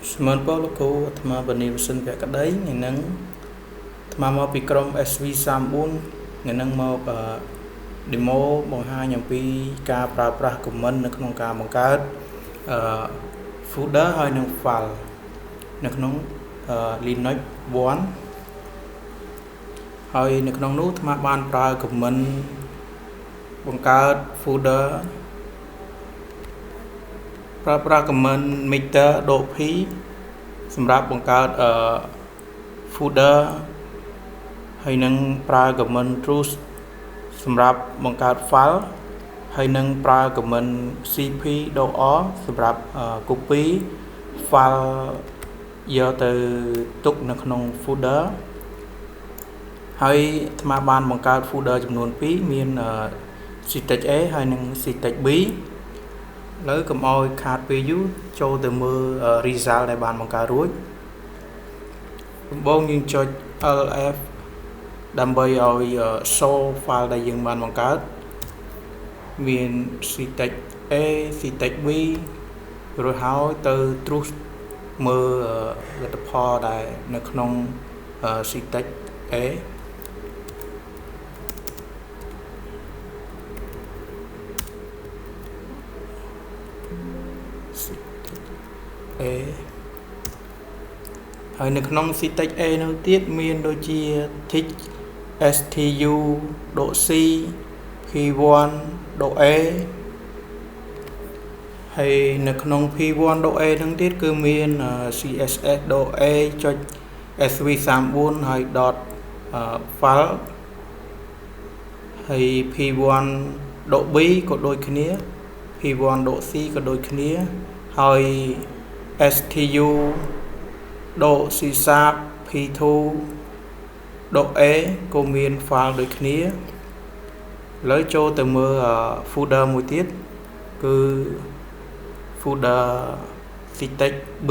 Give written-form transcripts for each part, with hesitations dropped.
Semua polo thma bani usun pek kadai ngenang thma mau pi krom SV34 ngenang mau demo បង្ហាញអំពីការប្រើប្រាស់ comment នៅក្នុងការបង្កើត folder ហើយនិង file នៅក្នុង Linux 1 ហើយនៅក្នុងនោះថ្មបានប្រើ comment បង្កើត folder ប្រើប្រាស់ comment meter.p សម្រាប់បង្កើត folder ហើយនឹងប្រើ comment truth សម្រាប់បង្កើត file ហើយនឹងប្រើ comment cp.r សម្រាប់ copy file យកទៅទុកនៅក្នុង folder ហើយថ្មបានបង្កើត folder ចំនួន2មាន ctech A ហើយនិង ctech B ឥឡូវកុំឲ្យខាតពេលយូរចូលទៅមើល result ដែលបានបង្កើតរួចដំបូងយើងចុច lf ដើម្បីឲ្យ show file ដែលយើងបានបង្កើតមាន ctech A ctech B រួចហើយទៅ truth មើលលទ្ធផលដែលនៅក្នុង ctech Aហើយនៅក្នុង ctech A នោះទៀតមានដូចជា tick stu.c p1.a ហើយនៅក្នុង p1.a ហ្នឹងទៀតគឺមាន css.a ចុច sv34 ហើយ .file ហើយ p1.b ក៏ដូចគ្នា p1.c ក៏ដូចគ្នាហើយ stu.c sharp p2.a ក៏មាន file ដូចគ្នាឥឡូវចូលទៅមើល folder មួយទៀតគឺ folder ctech B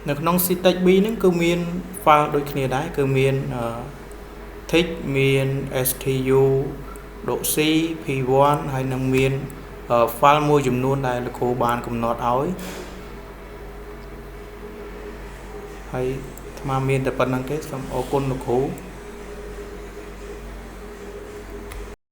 នៅក្នុង ctech B ហ្នឹងគឺមាន file ដូចគ្នាដែរគឺមាន tick មាន stu.c p1 ហើយនឹងមាន file មួយចំនួនដែលលោកគ្រូបានកំណត់ឲ្យហើយអាត្មាមានតែប៉ុណ្្នឹងទេសូមអរគុណលោកគ្រូ